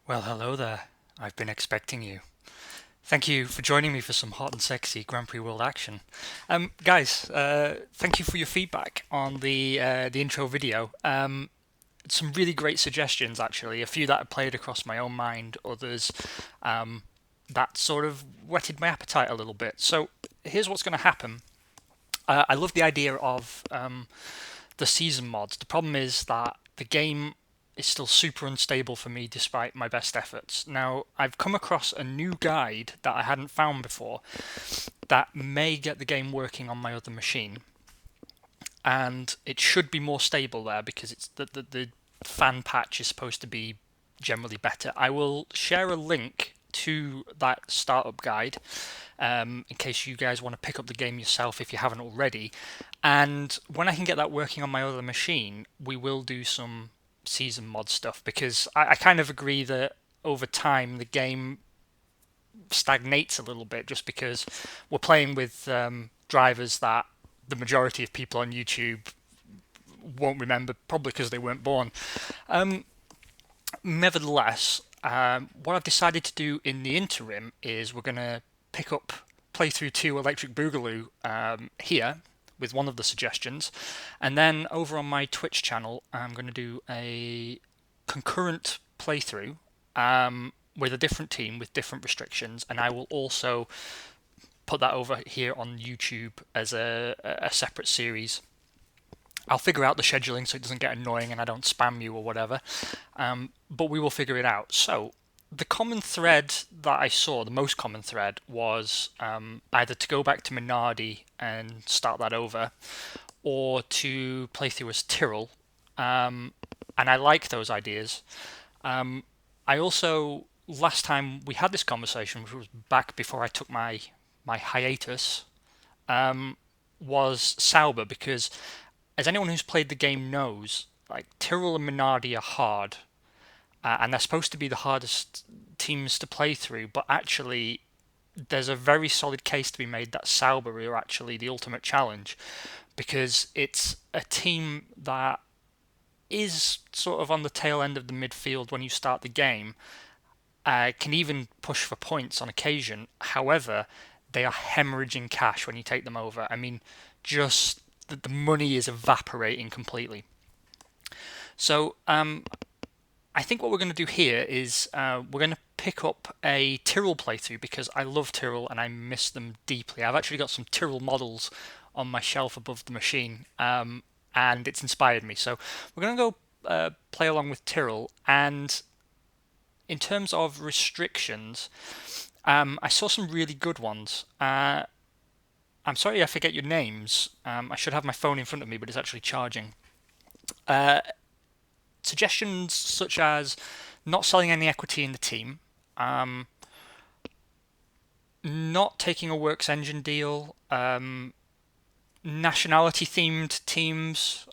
Well, hello there. I've been expecting you. Thank you for joining me for some hot and sexy Grand Prix World action. Guys, thank you for your feedback on the intro video. Some really great suggestions, actually. A few that have played across my own mind, others that sort of whetted my appetite a little bit. So here's what's going to happen. I love the idea of the season mods. The problem is that the game is still super unstable for me despite my best efforts. Now, I've come across a new guide that I hadn't found before that may get the game working on my other machine, and it should be more stable there because it's the fan patch is supposed to be generally better. I will share a link to that startup guide in case you guys want to pick up the game yourself if you haven't already. And when I can get that working on my other machine, we will do some season mod stuff because I kind of agree that over time the game stagnates a little bit just because we're playing with drivers that the majority of people on YouTube won't remember, probably because they weren't born. Um, Nevertheless, what I've decided to do in the interim is we're going to pick up playthrough 2 Electric Boogaloo here with one of the suggestions, and then over on my Twitch channel, I'm going to do a concurrent playthrough with a different team with different restrictions, and I will also put that over here on YouTube as a separate series. I'll figure out the scheduling so it doesn't get annoying and I don't spam you or whatever. But we will figure it out. So, the common thread that I saw, the most common thread, was either to go back to Minardi and start that over, or to play through as Tyrrell. And I like those ideas. I also, last time we had this conversation, which was back before I took my hiatus, was Sauber because as anyone who's played the game knows, like Tyrrell and Minardi are hard, and they're supposed to be the hardest teams to play through. But actually, there's a very solid case to be made that Sauber are actually the ultimate challenge because it's a team that is sort of on the tail end of the midfield when you start the game. Can even push for points on occasion. However, they are hemorrhaging cash when you take them over. I mean, just the money is evaporating completely. So I think what we're going to do here is we're going to pick up a Tyrrell playthrough because I love Tyrrell and I miss them deeply. I've actually got some Tyrrell models on my shelf above the machine, and it's inspired me. So we're going to go play along with Tyrrell. And in terms of restrictions, I saw some really good ones. I'm sorry I forget your names. I should have my phone in front of me, but it's actually charging. Uh, Suggestions such as not selling any equity in the team, not taking a works engine deal, nationality themed teams.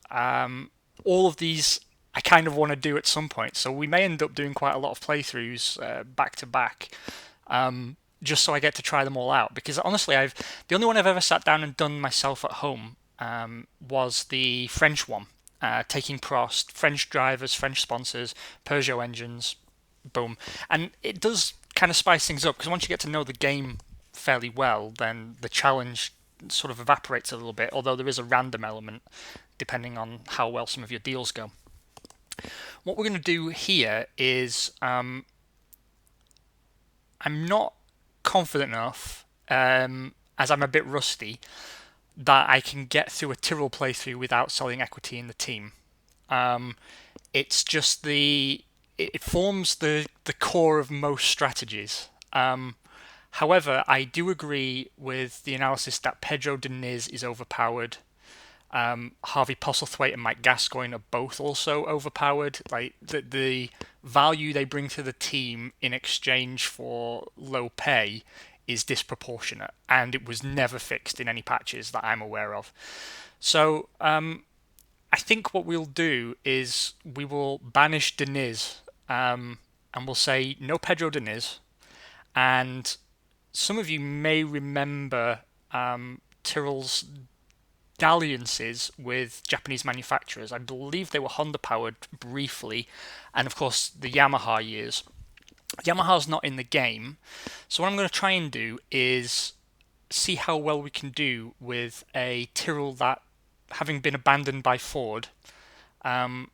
All of these I kind of want to do at some point, so we may end up doing quite a lot of playthroughs back to back. Just so I get to try them all out. Because honestly, the only one I've ever sat down and done myself at home was the French one, taking Prost, French drivers, French sponsors, Peugeot engines, boom, and it does kind of spice things up because once you get to know the game fairly well, then the challenge sort of evaporates a little bit. Although there is a random element depending on how well some of your deals go. What we're going to do here is I'm not confident enough, as I'm a bit rusty, that I can get through a Tyrrell playthrough without selling equity in the team. It's just it forms the core of most strategies. However, I do agree with the analysis that Pedro Diniz is overpowered. Harvey Postlethwaite and Mike Gascoigne are both also overpowered. Like the value they bring to the team in exchange for low pay is disproportionate, and it was never fixed in any patches that I'm aware of. So I think what we'll do is we will banish Diniz, and we'll say no Pedro Diniz. And some of you may remember Tyrrell's dalliances with Japanese manufacturers. I believe they were Honda powered briefly, and of course the Yamaha years. Yamaha's not in the game, so what I'm going to try and do is see how well we can do with a Tyrrell that, having been abandoned by Ford, um,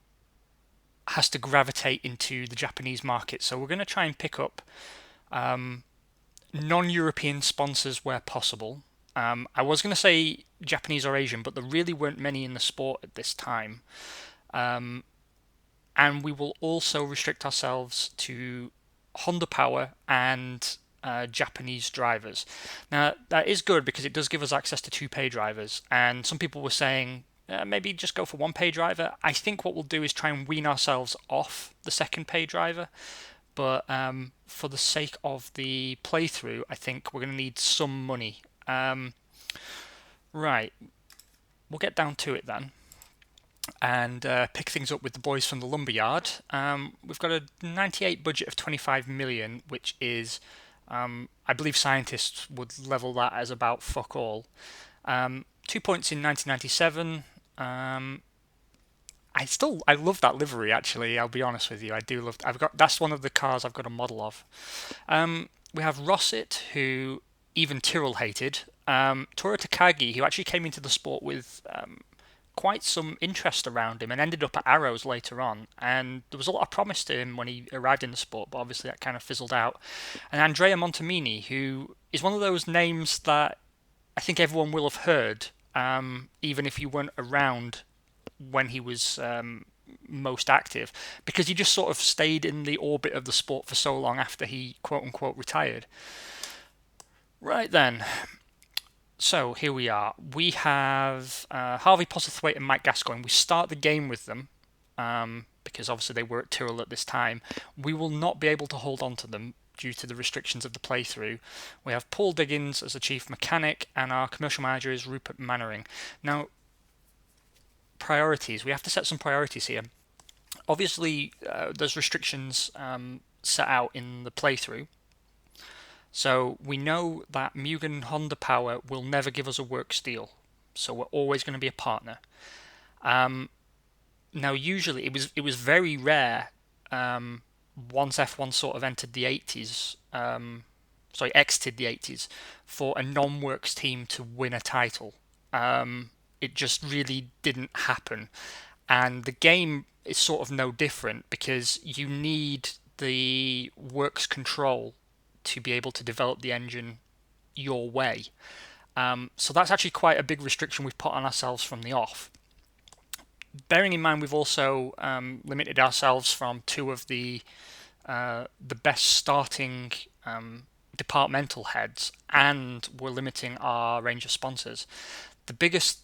has to gravitate into the Japanese market. So we're going to try and pick up non-European sponsors where possible. I was going to say Japanese or Asian, but there really weren't many in the sport at this time. And we will also restrict ourselves to Honda Power and Japanese drivers. Now, that is good because it does give us access to two-pay drivers. And some people were saying maybe just go for one-pay driver. I think what we'll do is try and wean ourselves off the second-pay driver. But for the sake of the playthrough, I think we're going to need some money. Right, we'll get down to it then and pick things up with the boys from the lumberyard. We've got a 98 budget of 25 million, which is, I believe scientists would level that as about fuck all. 2 points in 1997. I love that livery actually. I'll be honest with you, I do love. That's one of the cars I've got a model of. We have Rosset, who even Tyrrell hated. Toru Takagi, who actually came into the sport with quite some interest around him and ended up at Arrows later on. And there was a lot of promise to him when he arrived in the sport, but obviously that kind of fizzled out. And Andrea Montemini, who is one of those names that I think everyone will have heard, even if you weren't around when he was most active, because he just sort of stayed in the orbit of the sport for so long after he quote unquote retired. Right then, so here we are. We have Harvey Postlethwaite and Mike Gascoigne. We start the game with them because obviously they were at Tyrrell at this time. We will not be able to hold on to them due to the restrictions of the playthrough. We have Paul Diggins as the chief mechanic, and our commercial manager is Rupert Mannering. Now, priorities. We have to set some priorities here. Obviously, there's restrictions set out in the playthrough. So we know that Mugen Honda Power will never give us a works deal. So we're always going to be a partner. Now, usually it was very rare once F1 sort of entered the 80s, exited the 80s, for a non-works team to win a title. It just really didn't happen. And the game is sort of no different because you need the works control to be able to develop the engine your way. So that's actually quite a big restriction we've put on ourselves from the off. Bearing in mind we've also limited ourselves from two of the best starting departmental heads, and we're limiting our range of sponsors. The biggest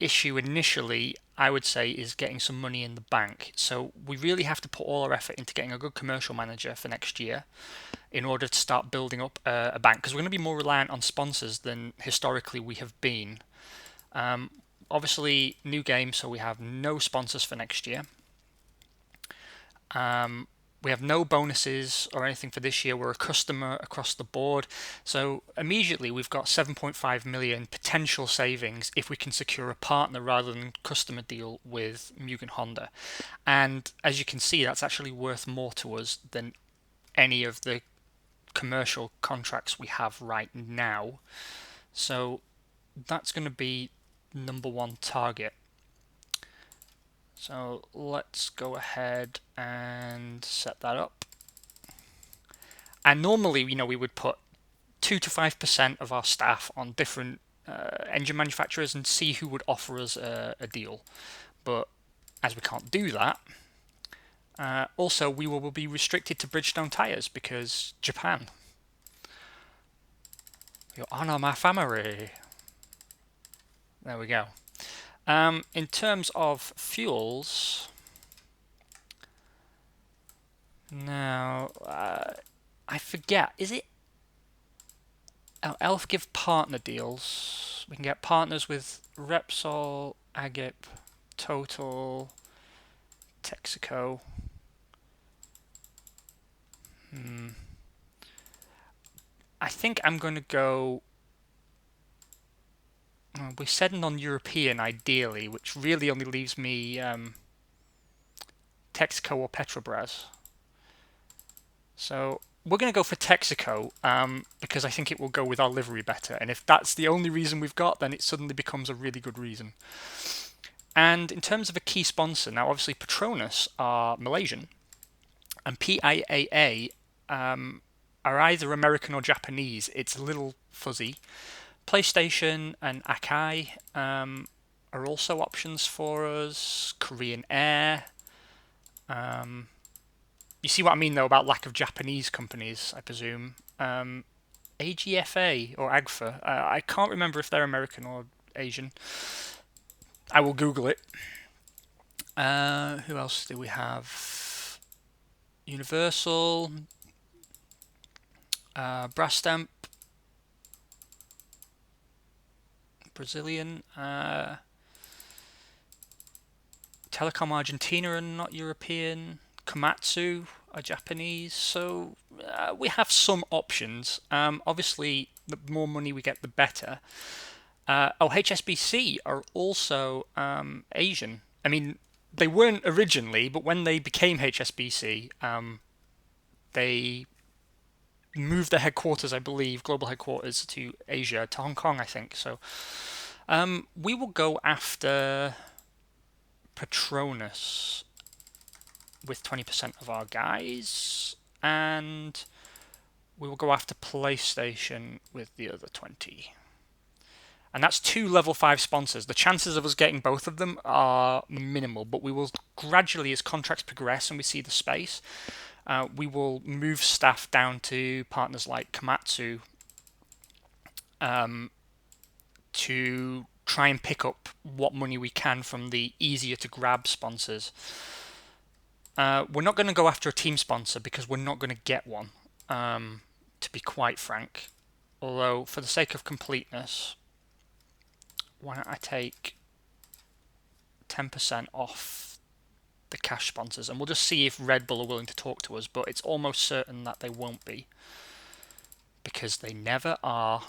issue initially, I would say, is getting some money in the bank. So we really have to put all our effort into getting a good commercial manager for next year in order to start building up a bank, because we're going to be more reliant on sponsors than historically we have been. Obviously, new game, so we have no sponsors for next year. We have no bonuses or anything for this year. We're a customer across the board. So immediately we've got 7.5 million potential savings if we can secure a partner rather than customer deal with Mugen Honda. And as you can see, that's actually worth more to us than any of the commercial contracts we have right now. So that's going to be number one target. So let's go ahead and set that up. And normally, we would put 2 to 5% of our staff on different engine manufacturers and see who would offer us a deal. But as we can't do that, also we will be restricted to Bridgestone tyres because Japan. You honour my family. There we go. In terms of fuels, now I forget. Is it? Oh, Elf give partner deals. We can get partners with Repsol, Agip, Total, Texaco. I think I'm going to go. We said non-European ideally, which really only leaves me Texaco or Petrobras. So we're going to go for Texaco because I think it will go with our livery better. And if that's the only reason we've got, then it suddenly becomes a really good reason. And in terms of a key sponsor, now obviously Petronas are Malaysian, and PIAA are either American or Japanese. It's a little fuzzy. PlayStation and Akai are also options for us. Korean Air. You see what I mean, though, about lack of Japanese companies, I presume. AGFA or AGFA. I can't remember if they're American or Asian. I will Google it. Who else do we have? Universal. Brastemp. Brazilian. Telecom Argentina are not European. Komatsu are Japanese. So we have some options. Obviously, the more money we get, the better. HSBC are also Asian. I mean, they weren't originally, but when they became HSBC, they moved their headquarters, I believe, global headquarters to Asia, to Hong Kong, I think. So we will go after Petronas with 20% of our guys, and we will go after PlayStation with the other 20. And that's 2 level 5 sponsors. The chances of us getting both of them are minimal, but we will gradually, as contracts progress and we see the space, we will move staff down to partners like Komatsu to try and pick up what money we can from the easier to grab sponsors. We're not going to go after a team sponsor because we're not going to get one, to be quite frank. Although, for the sake of completeness, why don't I take 10% off the cash sponsors, and we'll just see if Red Bull are willing to talk to us, but it's almost certain that they won't be, because they never are.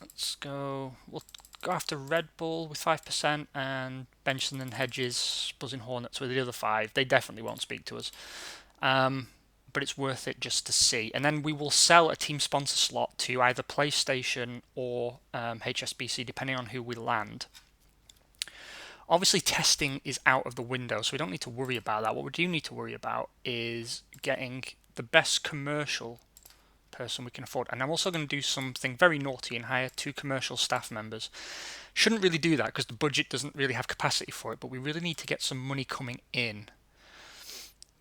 Let's go, we'll go after Red Bull with 5% and Benson and Hedges, Buzzing Hornets with the other 5. They definitely won't speak to us. But it's worth it just to see. And then we will sell a team sponsor slot to either PlayStation or HSBC, depending on who we land. Obviously, testing is out of the window, so we don't need to worry about that. What we do need to worry about is getting the best commercial person we can afford. And I'm also going to do something very naughty and hire 2 commercial staff members. Shouldn't really do that because the budget doesn't really have capacity for it, but we really need to get some money coming in.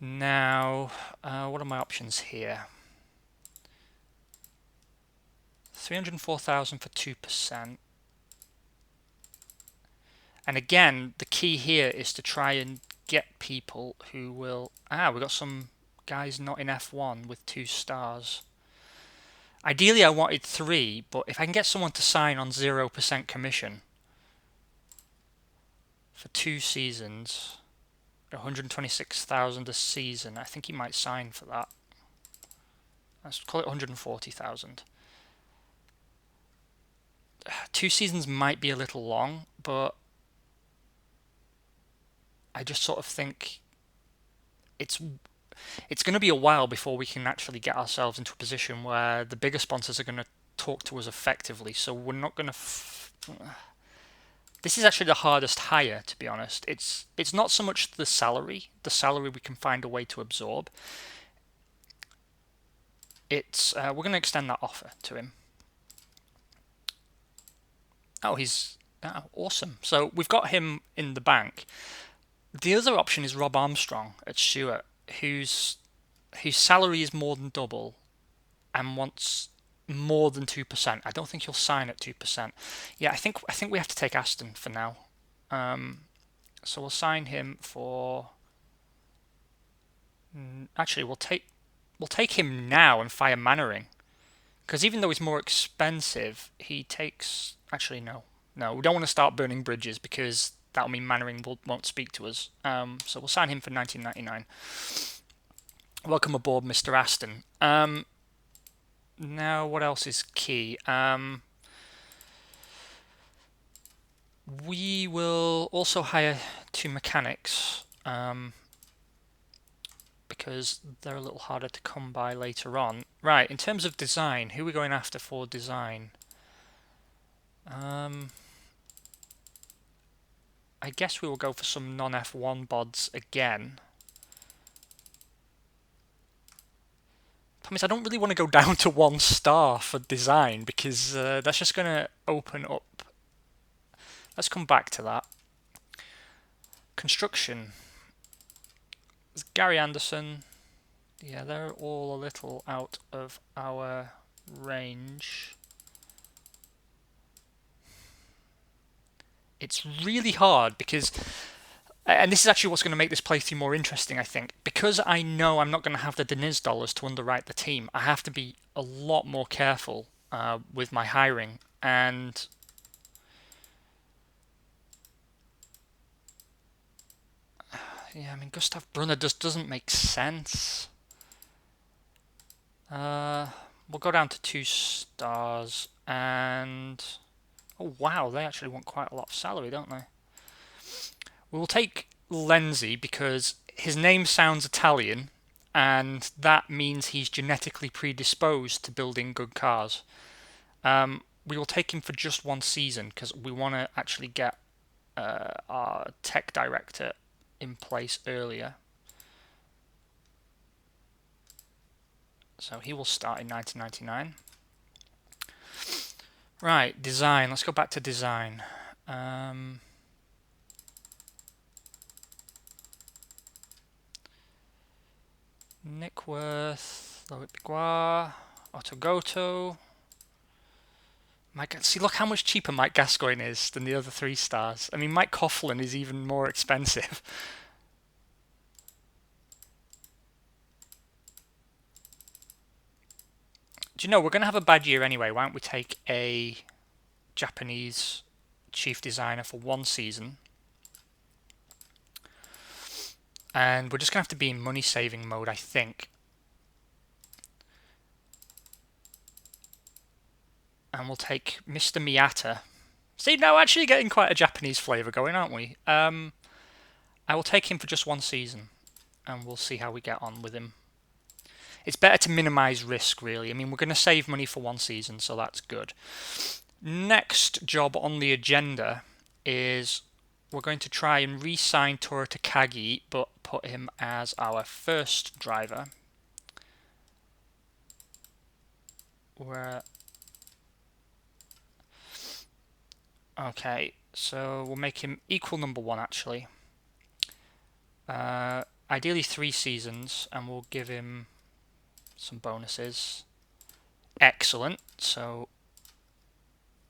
Now, what are my options here? 304,000 for 2%. And again, the key here is to try and get people who will... we've got some guys not in F1 with 2 stars. Ideally, I wanted 3, but if I can get someone to sign on 0% commission for 2 seasons... 126,000 a season. I think he might sign for that. Let's call it 140,000. 2 seasons might be a little long, but I just sort of think it's going to be a while before we can actually get ourselves into a position where the bigger sponsors are going to talk to us effectively. So we're not going to... This is actually the hardest hire, to be honest. It's not so much the salary. The salary we can find a way to absorb. It's we're going to extend that offer to him. Oh, he's awesome. So we've got him in the bank. The other option is Rob Armstrong at Stewart, whose salary is more than double and wants more than 2%. I don't think he'll sign at 2%. Yeah, I think we have to take Aston for now. So we'll sign him for... Actually, we'll take him now and fire Mannering. Because even though he's more expensive, he takes... Actually, no. No, we don't want to start burning bridges because that'll mean Mannering won't speak to us. So we'll sign him for 1999. Welcome aboard, Mr. Aston. Now, what else is key? We will also hire 2 mechanics. because they're a little harder to come by later on. Right, in terms of design, who are we going after for design? I guess we will go for some non-F1 bods again. Promise, I don't really want to go down to 1 star for design because that's just going to open up. Let's come back to that. Construction. There's Gary Anderson. Yeah, they're all a little out of our range. It's really hard because, and this is actually what's going to make this playthrough more interesting, I think. Because I know I'm not going to have the Deniz dollars to underwrite the team, I have to be a lot more careful with my hiring. And yeah, I mean, Gustav Brunner just doesn't make sense. We'll go down to 2 stars, and oh wow, they actually want quite a lot of salary, don't they? We'll take Lenzi because his name sounds Italian, and that means he's genetically predisposed to building good cars. We will take him for just 1 season because we want to actually get our tech director in place earlier. So he will start in 1999. Right, design. Let's go back to design. Nickworth, Loic Bigua, Otto Goto. See, look how much cheaper Mike Gascoigne is than the other 3 stars. I mean, Mike Coughlin is even more expensive. Do you know, we're going to have a bad year anyway. Why don't we take a Japanese chief designer for 1 season? And we're just going to have to be in money-saving mode, I think. And we'll take Mr. Miyata. See, now actually getting quite a Japanese flavour going, aren't we? I will take him for just 1 season, and we'll see how we get on with him. It's better to minimise risk, really. I mean, we're going to save money for 1 season, so that's good. Next job on the agenda is we're going to try and re-sign Toru Takagi, but put him as our first driver. Okay, so we'll make him equal #1 actually. Ideally 3 seasons, and we'll give him some bonuses. Excellent. So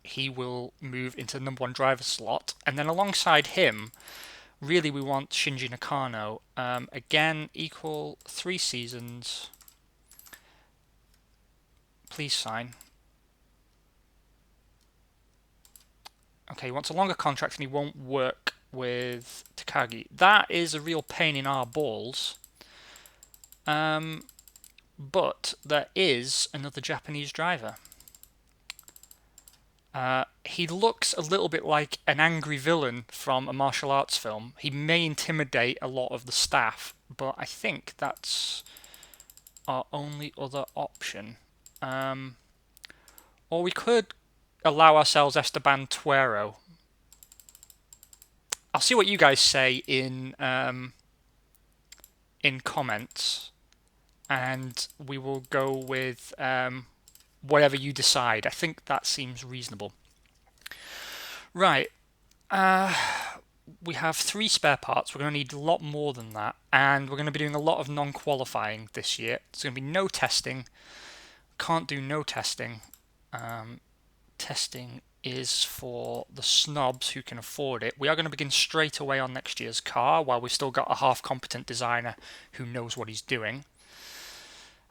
he will move into the #1 driver slot, and then alongside him, really we want Shinji Nakano. Again, equal 3 seasons. Please sign. Okay, he wants a longer contract and he won't work with Takagi. That is a real pain in our balls. But there is another Japanese driver. He looks a little bit like an angry villain from a martial arts film. He may intimidate a lot of the staff, but I think that's our only other option. Or we could allow ourselves Esteban Tuero. I'll see what you guys say in comments, and we will go with whatever you decide. I think that seems reasonable. Right. We have 3 spare parts. We're going to need a lot more than that, and we're going to be doing a lot of non-qualifying this year. There's going to be no testing. Can't do no testing. Testing is for the snobs who can afford it. We are going to begin straight away on next year's car while we've still got a half-competent designer who knows what he's doing.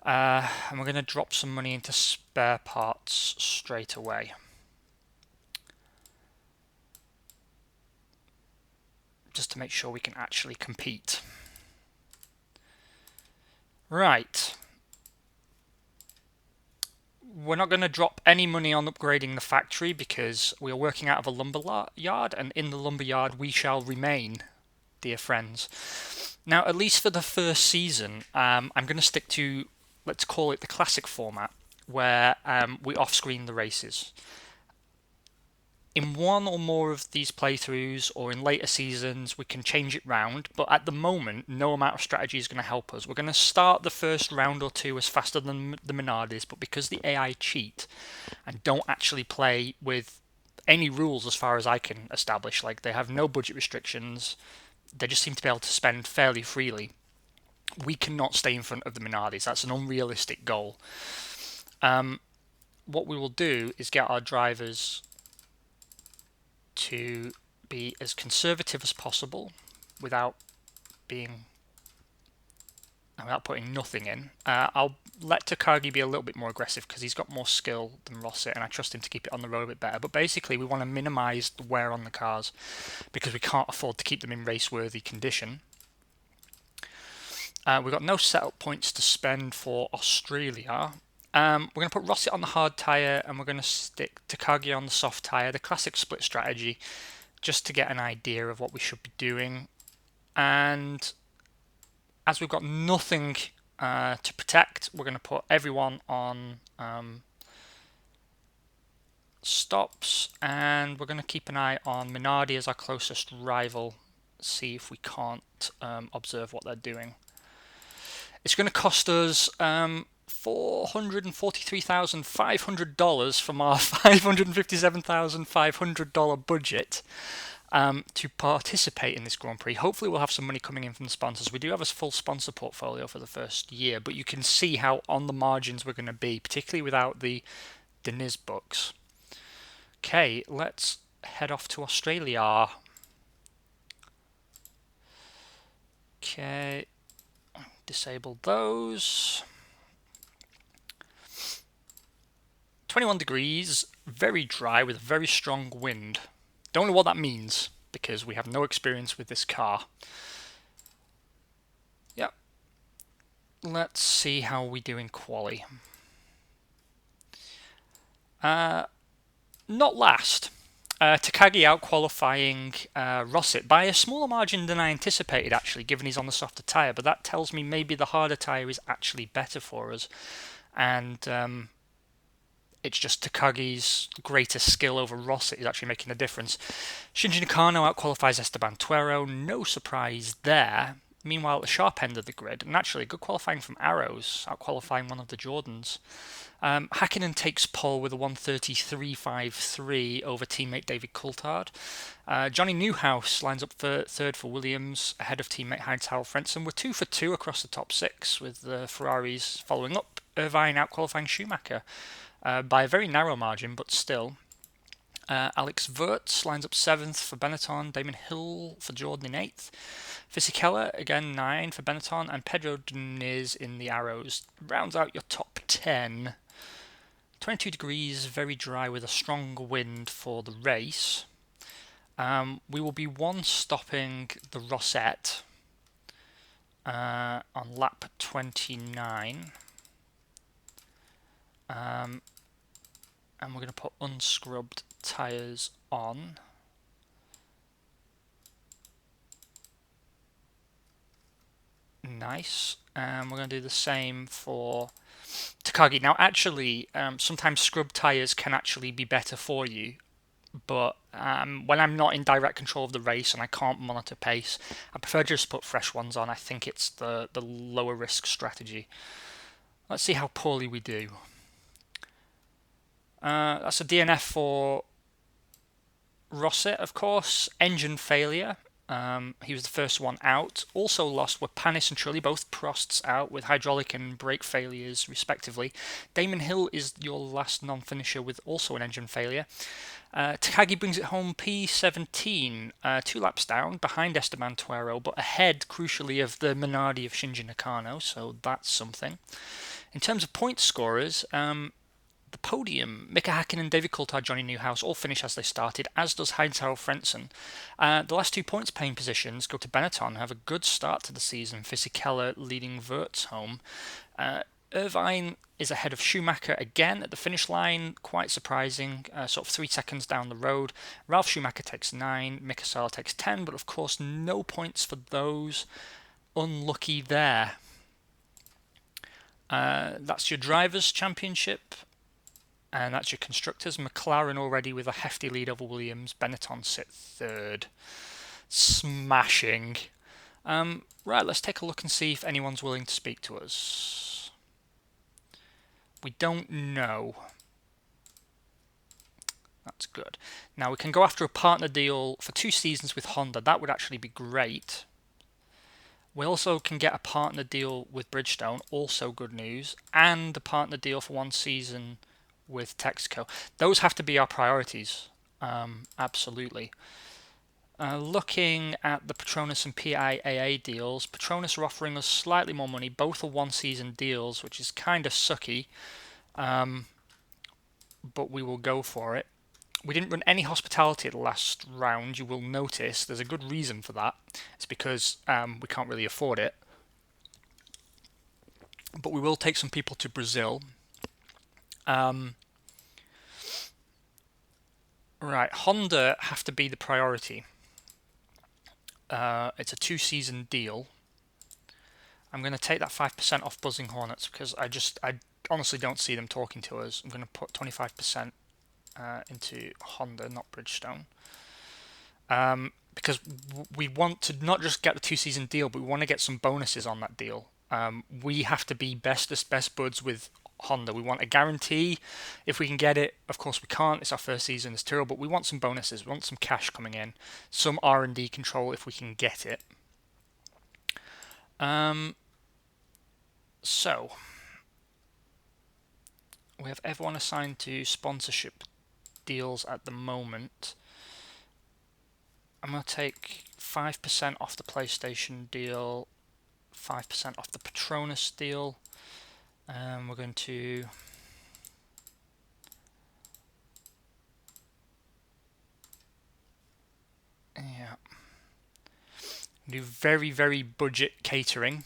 And we're going to drop some money into spare parts straight away. Just to make sure we can actually compete. Right. We're not going to drop any money on upgrading the factory because we are working out of a lumber yard, and in the lumber yard we shall remain. dear friends. Now, at least for the first season, I'm going to stick to, let's call it the classic format, where we off-screen the races. In one or more of these playthroughs or in later seasons, we can change it round, but at the moment, no amount of strategy is going to help us. We're going to start the first round or two as faster than the Minardis, but because the AI cheat and don't actually play with any rules as far as I can establish, like they have no budget restrictions, they just seem to be able to spend fairly freely, we cannot stay in front of the Minardis. That's an unrealistic goal. What we will do is get our drivers to be as conservative as possible without putting nothing in. I'll let Takagi be a little bit more aggressive because he's got more skill than Rosset, and I trust him to keep it on the road a bit better. But basically, we want to minimise the wear on the cars because we can't afford to keep them in race-worthy condition. We've got no setup points to spend for Australia. We're going to put Rosset on the hard tyre and we're going to stick Takagi on the soft tyre, the classic split strategy, just to get an idea of what we should be doing. And as we've got nothing to protect, we're going to put everyone on stops, and we're going to keep an eye on Minardi as our closest rival, see if we can't observe what they're doing. It's going to cost us $443,500 from our $557,500 budget to participate in this Grand Prix. Hopefully we'll have some money coming in from the sponsors. We do have a full sponsor portfolio for the first year, but you can see how on the margins we're going to be, particularly without the Deniz books. Okay, let's head off to Australia. Okay, disable those. 21 degrees, very dry with a very strong wind. Don't know what that means because we have no experience with this car. Yep. Let's see how we do in quali. Not last. Takagi out qualifying Rosset by a smaller margin than I anticipated, actually, given he's on the softer tyre, but that tells me maybe the harder tyre is actually better for us, and it's just Takagi's greater skill over Rosset is actually making a difference. Shinji Nakano out-qualifies Esteban Tuero, no surprise there. Meanwhile, at the sharp end of the grid, naturally, good qualifying from Arrows, out-qualifying one of the Jordans. Hakkinen takes pole with a 1:33.53 over teammate David Coulthard. Johnny Newhouse lines up for third for Williams, ahead of teammate Heinz-Harald Frentzen. We're 2 for 2 across the top 6, with the Ferraris following up. Irvine out-qualifying Schumacher by a very narrow margin, but still. Alex Wirtz lines up 7th for Benetton, Damon Hill for Jordan in 8th. Fisichella, again 9 for Benetton, and Pedro Diniz in the Arrows. Rounds out your top 10. 22 degrees, very dry with a strong wind for the race. We will be one stopping the Rosset on lap 29. And we're going to put unscrubbed tyres on. Nice. And we're going to do the same for Takagi. Now, actually, sometimes scrub tyres can actually be better for you, but when I'm not in direct control of the race and I can't monitor pace, I prefer just put fresh ones on. I think it's the lower risk strategy. Let's see how poorly we do. That's a DNF for Rosset, of course. Engine failure. He was the first one out. Also lost were Panis and Trulli, both Prosts out with hydraulic and brake failures, respectively. Damon Hill is your last non-finisher with also an engine failure. Takagi brings it home P17, 2 laps down, behind Esteban Tuero, but ahead, crucially, of the Minardi of Shinji Nakano, so that's something. In terms of point scorers, the podium, Mika Hakkinen, David Coulthard, Johnny Newhouse all finish as they started, as does Heinz-Harald Frentzen. The last 2 points paying positions go to Benetton, who have a good start to the season. Fisichella leading Wirtz home. Irvine is ahead of Schumacher again at the finish line, quite surprising, sort of 3 seconds down the road. Ralf Schumacher takes 9, Mika Salo takes 10, but of course no points for those. Unlucky there. That's your Drivers' Championship, and that's your Constructors. McLaren already with a hefty lead over Williams. Benetton sit third. Smashing. Right, let's take a look and see if anyone's willing to speak to us. We don't know. That's good. Now we can go after a partner deal for 2 seasons with Honda. That would actually be great. We also can get a partner deal with Bridgestone, also good news, and a partner deal for 1 season with Texaco. Those have to be our priorities, absolutely. Looking at the Petronas and PIAA deals, Petronas are offering us slightly more money. Both are 1 season deals, which is kind of sucky, but we will go for it. We didn't run any hospitality at the last round. You will notice there's a good reason for that. It's because we can't really afford it. But we will take some people to Brazil. Right, Honda have to be the priority. It's a 2 season deal. I'm going to take that 5% off Buzzing Hornets because I honestly don't see them talking to us. I'm going to put 25% into Honda, not Bridgestone. Because we want to not just get the 2 season deal, but we want to get some bonuses on that deal. We have to be best buds with Honda. We want a guarantee. If we can get it, of course we can't. It's our first season as Tyrrell, but we want some bonuses. We want some cash coming in, some R&D control if we can get it. So we have everyone assigned to sponsorship deals at the moment. I'm going to take 5% off the PlayStation deal, 5% off the Petronas deal, and we're going to do very budget catering.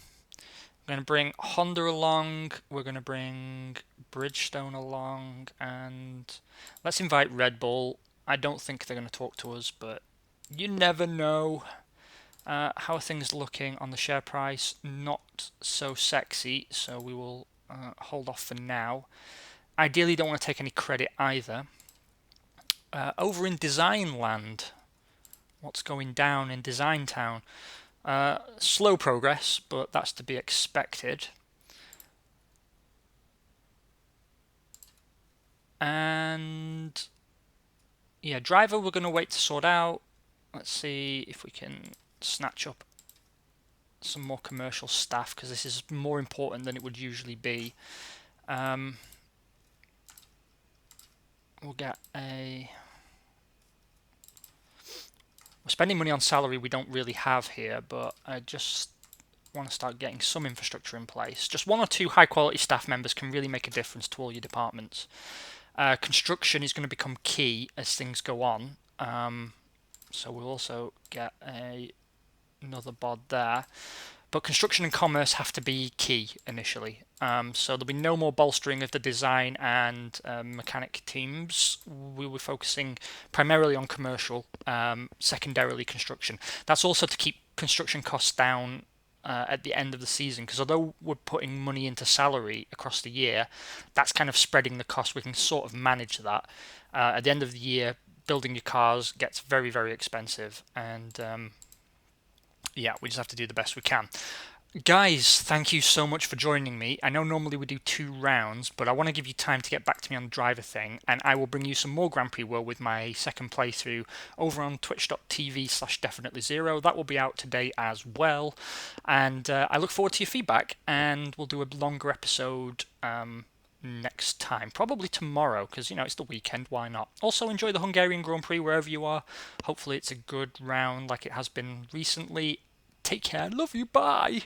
We're going to bring Honda along, we're going to bring Bridgestone along, and let's invite Red Bull. I don't think they're going to talk to us, but you never know. How are things looking on the share price? Not so sexy, so we will hold off for now. Ideally, don't want to take any credit either. Over in Design Land, what's going down in Design Town? Slow progress, but that's to be expected. And yeah, driver we're going to wait to sort out. Let's see if we can snatch up some more commercial staff because this is more important than it would usually be. We'll get a... We're spending money on salary we don't really have here, but I just want to start getting some infrastructure in place. Just 1 or 2 high quality staff members can really make a difference to all your departments. Construction is going to become key as things go on. So we'll also get another bod there. But construction and commerce have to be key initially. So there'll be no more bolstering of the design and mechanic teams. We were focusing primarily on commercial, secondarily construction. That's also to keep construction costs down at the end of the season, because although we're putting money into salary across the year, that's kind of spreading the cost. We can sort of manage that. At the end of the year, building your cars gets very expensive, and yeah, we just have to do the best we can. Guys, thank you so much for joining me. I know normally we do 2 rounds, but I want to give you time to get back to me on the driver thing, and I will bring you some more Grand Prix World with my second playthrough over on twitch.tv/definitely0. That will be out today as well, and I look forward to your feedback, and we'll do a longer episode next time, probably tomorrow, because it's the weekend, why not? Also enjoy the Hungarian Grand Prix wherever you are. Hopefully it's a good round like it has been recently. Take care, love you, bye.